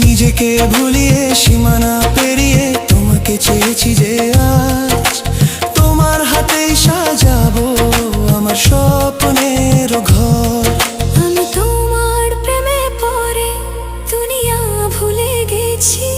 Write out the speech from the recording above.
নিজেকে ভুলিয়ে সীমানা পেরিয়ে তোমাকে চেয়েছি যে আজ তোমার হাতেই সাজাবো আমার স্বপ্নের ঘর। আমি তোমার প্রেমে পড়ে দুনিয়া ভুলে গেছি।